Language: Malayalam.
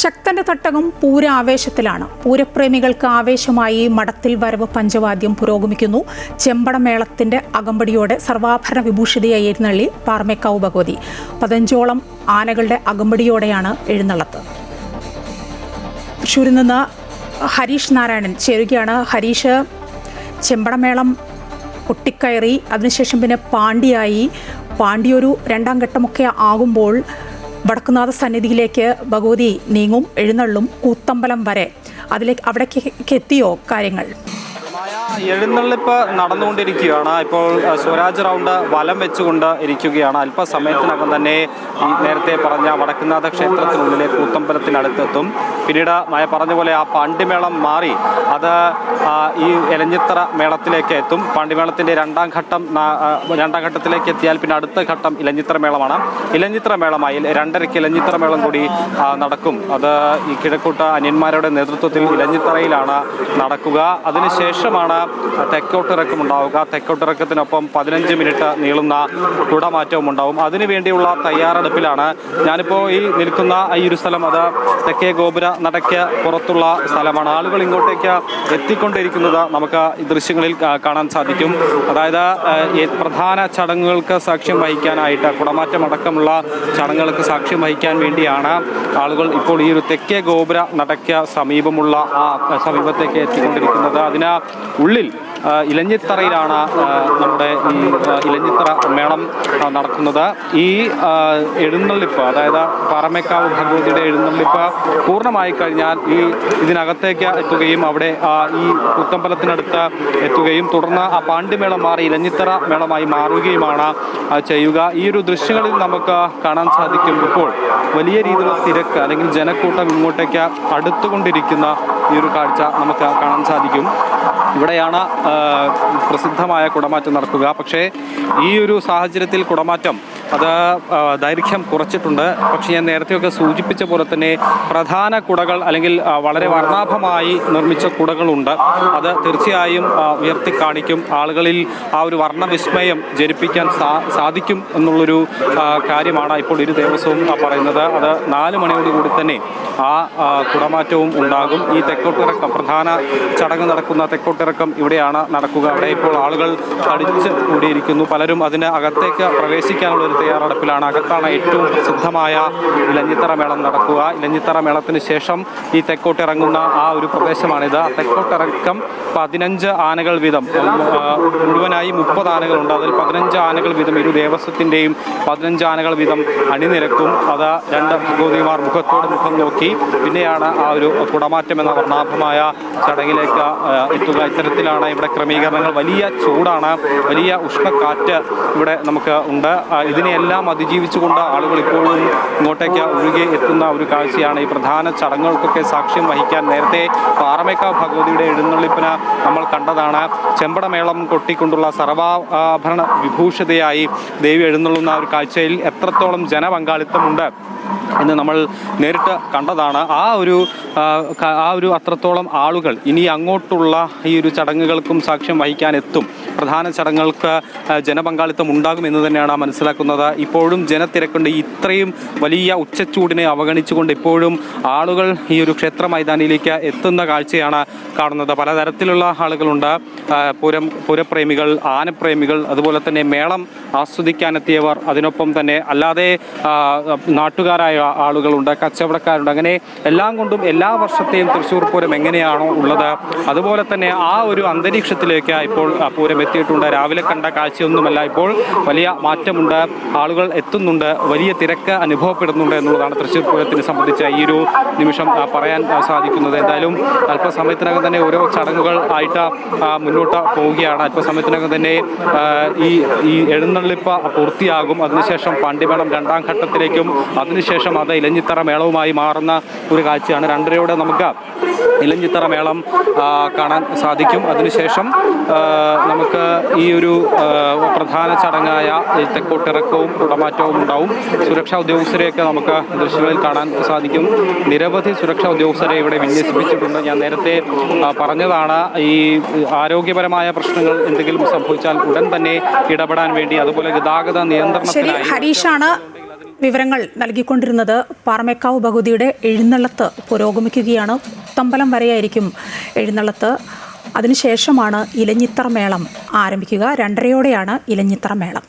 ശക്തന്റെ തട്ടകം പൂരാവേശത്തിലാണ്. പൂരപ്രേമികൾക്ക് ആവേശമായി മഠത്തിൽ വരവ് പഞ്ചവാദ്യം പുരോഗമിക്കുന്നു. ചെമ്പടമേളത്തിന്റെ അകമ്പടിയോടെ സർവാഭരണ വിഭൂഷിതയായി എഴുന്നള്ളി പാറമേക്കാവ് ഭഗവതി. 15ഓളം ആനകളുടെ അകമ്പടിയോടെയാണ് എഴുന്നള്ളത്ത്. തൃശ്ശൂരിൽ നിന്ന് ഹരീഷ് നാരായണൻ ചേരുകയാണ്. ഹരീഷ്, ചെമ്പടമേളം പൊട്ടിക്കയറി, അതിനുശേഷം പിന്നെ പാണ്ടിയൊരു രണ്ടാം ഘട്ടമൊക്കെ ആകുമ്പോൾ വടക്കുന്നാഥ സന്നിധിയിലേക്ക് ഭഗവതി നീങ്ങും, എഴുന്നള്ളും, കൂത്തമ്പലം വരെ. അവിടേക്ക് എത്തിയോ കാര്യങ്ങൾ? എഴുന്നള്ളിപ്പ് നടന്നുകൊണ്ടിരിക്കുകയാണ്. ഇപ്പോൾ സ്വരാജ് റൗണ്ട് വലം വെച്ചുകൊണ്ട് ഇരിക്കുകയാണ്. അല്പസമയത്തിനകം തന്നെ ഈ നേരത്തെ പറഞ്ഞ വടക്കുന്നാഥ ക്ഷേത്രത്തിനുള്ളിലെ കൂത്തമ്പലത്തിനടുത്തെത്തും. പിന്നീട് പറഞ്ഞ പോലെ ആ പാണ്ടിമേളം മാറി അത് ഈ എലഞ്ഞിത്തറ മേളത്തിലേക്ക് എത്തും. പാണ്ടിമേളത്തിൻ്റെ രണ്ടാം ഘട്ടത്തിലേക്ക് എത്തിയാൽ പിന്നെ അടുത്ത ഘട്ടം ഇലഞ്ഞിത്തറ മേളമാണ്. ഇലഞ്ഞിത്തറ മേളമായി 2:30 ഇലഞ്ഞിത്തറ മേളം കൂടി നടക്കും. അത് ഈ കിഴക്കൂട്ട അന്യന്മാരുടെ നേതൃത്വത്തിൽ ഇലഞ്ഞിത്തറയിലാണ് നടക്കുക. അതിനുശേഷമാണ് തെക്കോട്ടിറക്കം ഉണ്ടാവുക. തെക്കോട്ടിറക്കത്തിനൊപ്പം 15 മിനിറ്റ് നീളുന്ന കുടമാറ്റവും ഉണ്ടാവും. അതിനുവേണ്ടിയുള്ള തയ്യാറെടുപ്പിലാണ് ഞാനിപ്പോൾ ഈ നിൽക്കുന്ന ഈ ഒരു സ്ഥലം. അത് തെക്കേ ഗോപുര നടയ്ക്ക് പുറത്തുള്ള സ്ഥലമാണ്. ആളുകൾ ഇങ്ങോട്ടേക്ക് എത്തിക്കൊണ്ടിരിക്കുന്നത് നമുക്ക് ഈ ദൃശ്യങ്ങളിൽ കാണാൻ സാധിക്കും. അതായത് പ്രധാന ചടങ്ങുകൾക്ക് സാക്ഷ്യം വഹിക്കാനായിട്ട്, കുടമാറ്റം അടക്കമുള്ള ചടങ്ങുകൾക്ക് സാക്ഷ്യം വഹിക്കാൻ വേണ്ടിയാണ് ആളുകൾ ഇപ്പോൾ ഈ ഒരു തെക്കേ ഗോപുര നടയ്ക്ക് സമീപമുള്ള സമീപത്തേക്ക് എത്തിക്കൊണ്ടിരിക്കുന്നത്. അതിന് ഉള്ളിൽ ഇലഞ്ഞിത്തറയിലാണ് നമ്മുടെ ഈ ഇലഞ്ഞിത്തറ മേളം നടക്കുന്നത്. ഈ എഴുന്നള്ളിപ്പ്, അതായത് പാറമേക്കാവ് ഭഗവതിയുടെ എഴുന്നള്ളിപ്പ് പൂർണ്ണമായി കഴിഞ്ഞാൽ ഇതിനകത്തേക്ക് എത്തുകയും അവിടെ ഈ കൂത്തമ്പലത്തിനടുത്ത് എത്തുകയും തുടർന്ന് ആ പാണ്ടിമേളം മാറി ഇലഞ്ഞിത്തറ മേളമായി മാറുകയുമാണ് ചെയ്യുക. ഈ ഒരു ദൃശ്യങ്ങളിൽ നമുക്ക് കാണാൻ സാധിക്കും ഇപ്പോൾ വലിയ രീതിയിലുള്ള തിരക്ക് അല്ലെങ്കിൽ ജനക്കൂട്ടം ഇങ്ങോട്ടേക്ക് അടുത്തുകൊണ്ടിരിക്കുന്ന ഈ ഒരു കാഴ്ച നമുക്ക് കാണാൻ സാധിക്കും. ഇവിടെയാണ് പ്രസിദ്ധമായ കുടമാറ്റം നടക്കുക. പക്ഷേ ഈ ഒരു സാഹചര്യത്തിൽ കുടമാറ്റം അത് ദൈർഘ്യം കുറച്ചിട്ടുണ്ട്. പക്ഷേ ഞാൻ നേരത്തെയൊക്കെ സൂചിപ്പിച്ച പോലെ തന്നെ പ്രധാന കുടകൾ അല്ലെങ്കിൽ വളരെ വർണ്ണാഭമായി നിർമ്മിച്ച കുടകളുണ്ട്. അത് തീർച്ചയായും ഉയർത്തി കാണിക്കും. ആളുകളിൽ ആ ഒരു വർണ്ണവിസ്മയം ജനിപ്പിക്കാൻ സാധിക്കും എന്നുള്ളൊരു കാര്യമാണ് ഇപ്പോൾ ഇരു ദേവസ്വവും പറയുന്നത്. അത് 4 മണിയോടുകൂടി തന്നെ ആ കുടമാറ്റവും ഉണ്ടാകും. ഈ തെക്കോട്ടിറക്കം, പ്രധാന ചടങ്ങ് നടക്കുന്ന തെക്കോട്ടിറക്കം ഇവിടെയാണ് നടക്കുക. അവിടെ ഇപ്പോൾ ആളുകൾ തടിച്ച് കൂടിയിരിക്കുന്നു. പലരും അതിന് അകത്തേക്ക് പ്രവേശിക്കാനുള്ള തയ്യാറെടുപ്പിലാണ്. അകത്താണ് ഏറ്റവും പ്രസിദ്ധമായ ഇലഞ്ഞിത്തറ മേളം നടക്കുക. ഇലഞ്ഞിത്തറ മേളത്തിന് ശേഷം ഈ തെക്കോട്ടിറങ്ങുന്ന ആ ഒരു പ്രദേശമാണിത്. തെക്കോട്ടിറക്കം 15 ആനകൾ വീതം, മുഴുവനായി 30 ആനകളുണ്ട്. അതിൽ 15 ആനകൾ വീതം ഇരു ദേവസ്വത്തിൻ്റെയും 15 ആനകൾ വീതം അണിനിരക്കും. അത് 2 ഭഗവതിമാർ മുഖത്തോട് മുഖം നോക്കി പിന്നെയാണ് ആ ഒരു കുടമാറ്റം എന്ന വർണ്ണാഭമായ ചടങ്ങിലേക്ക് എത്തുക. ഇത്തരത്തിലാണ് ഇവിടെ ക്രമീകരണങ്ങൾ. വലിയ ചൂടാണ്, വലിയ ഉഷ്ണക്കാറ്റ് ഇവിടെ നമുക്ക് ഉണ്ട്. ഇതിനെല്ലാം അതിജീവിച്ചുകൊണ്ട് ആളുകൾ ഇപ്പോഴും ഇങ്ങോട്ടേക്ക് ഒഴുകി എത്തുന്ന ഒരു കാഴ്ചയാണ്. ഈ പ്രധാന ചടങ്ങുകൾക്കൊക്കെ സാക്ഷ്യം വഹിക്കാൻ നേരത്തെ പാറമേക്കാവ് ഭഗവതിയുടെ എഴുന്നള്ളിപ്പിന് നമ്മൾ കണ്ടതാണ്. ചെമ്പടമേളം കൊട്ടിക്കൊണ്ടുള്ള സർവാഭരണ വിഭൂഷിതയായി ദേവി എഴുന്നള്ളുന്ന ഒരു കാഴ്ചയിൽ എത്രത്തോളം ജനപങ്കാളിത്തമുണ്ട് എന്ന് നമ്മൾ നേരിട്ട് കണ്ടതാണ്. ആ ഒരു അത്രത്തോളം ആളുകൾ ഇനി അങ്ങോട്ടുള്ള ഈ ഒരു ചടങ്ങുകൾക്കും സാക്ഷ്യം വഹിക്കാൻ എത്തും. പ്രധാന ചടങ്ങുകൾക്ക് ജനപങ്കാളിത്തം ഉണ്ടാകുമെന്ന് തന്നെയാണ് മനസ്സിലാക്കുന്നത്. ഇപ്പോഴും ജനത്തിരക്കുണ്ട്. ഇത്രയും വലിയ ഉച്ചച്ചൂടിനെ അവഗണിച്ചുകൊണ്ട് ഇപ്പോഴും ആളുകൾ ഈ ഒരു ക്ഷേത്ര മൈതാനിയിലേക്ക് എത്തുന്ന കാഴ്ചയാണ് കാണുന്നത്. പലതരത്തിലുള്ള ആളുകളുണ്ട്. പൂരപ്രേമികൾ, ആനപ്രേമികൾ, അതുപോലെ തന്നെ മേളം ആസ്വദിക്കാനെത്തിയവർ, അതിനൊപ്പം തന്നെ അല്ലാതെ നാട്ടുകാരായ ആളുകളുണ്ട്, കച്ചവടക്കാരുണ്ട്. അങ്ങനെ എല്ലാം കൊണ്ടും എല്ലാ വർഷത്തെയും തൃശ്ശൂർ പൂരം എങ്ങനെയാണോ ഉള്ളത് അതുപോലെ തന്നെ ആ ഒരു അന്തരീക്ഷത്തിലേക്ക് ഇപ്പോൾ പൂരം എത്തിയിട്ടുണ്ട്. രാവിലെ കണ്ട കാഴ്ചയൊന്നുമല്ല. ഇപ്പോൾ വലിയ മാറ്റമുണ്ട്. ആളുകൾ എത്തുന്നുണ്ട്. വലിയ തിരക്ക് അനുഭവപ്പെടുന്നുണ്ട് എന്നുള്ളതാണ് തൃശ്ശൂർ പൂരത്തിനെ സംബന്ധിച്ച് ഈ ഒരു നിമിഷം പറയാൻ സാധിക്കുന്നത്. എന്തായാലും അല്പസമയത്തിനകം തന്നെ ഓരോ ചടങ്ങുകൾ ആയിട്ട് മുന്നോട്ട് പോവുകയാണ്. അല്പസമയത്തിനകം തന്നെ ഈ എഴുന്നള്ളിപ്പ് പൂർത്തിയാകും. അതിനുശേഷം പാണ്ടിമേളം 2ാം ഘട്ടത്തിലേക്കും അതിനുശേഷം അത് ഇലഞ്ഞിത്തറ മേളവുമായി മാറുന്ന ഒരു കാഴ്ചയാണ്. 2:30 നമുക്ക് ഇലഞ്ഞിത്തറ മേളം കാണാൻ സാധിക്കും. അതിനുശേഷം നമുക്ക് ഈ ഒരു പ്രധാന ചടങ്ങായ തെക്കോട്ടിറക്കവും കുടമാറ്റവും ഉണ്ടാവും. സുരക്ഷാ ഉദ്യോഗസ്ഥരെയൊക്കെ നമുക്ക് ദൃശ്യങ്ങളിൽ കാണാൻ സാധിക്കും. നിരവധി സുരക്ഷാ ഉദ്യോഗസ്ഥരെ ഇവിടെ വിന്യസിപ്പിച്ചിട്ടുണ്ട്. ഞാൻ നേരത്തെ പറഞ്ഞതാണ്, ഈ ആരോഗ്യപരമായ പ്രശ്നങ്ങൾ എന്തെങ്കിലും സംഭവിച്ചാൽ ഉടൻ തന്നെ ഇടപെടാൻ വേണ്ടി, അതുപോലെ ഗതാഗത നിയന്ത്രണത്തിനായി ഹരീഷാണ് വിവരങ്ങൾ നൽകിക്കൊണ്ടിരുന്നത്. പാറമേക്കാവ് ഭഗവതിയുടെ എഴുന്നള്ളത്ത് പുരോഗമിക്കുകയാണ്. കൂത്തമ്പലം വരെയായിരിക്കും എഴുന്നള്ളത്ത്. അതിനുശേഷമാണ് ഇലഞ്ഞിത്തറ മേളം ആരംഭിക്കുക. 2:30-ഓടെയാണ് ഇലഞ്ഞിത്തറ മേളം.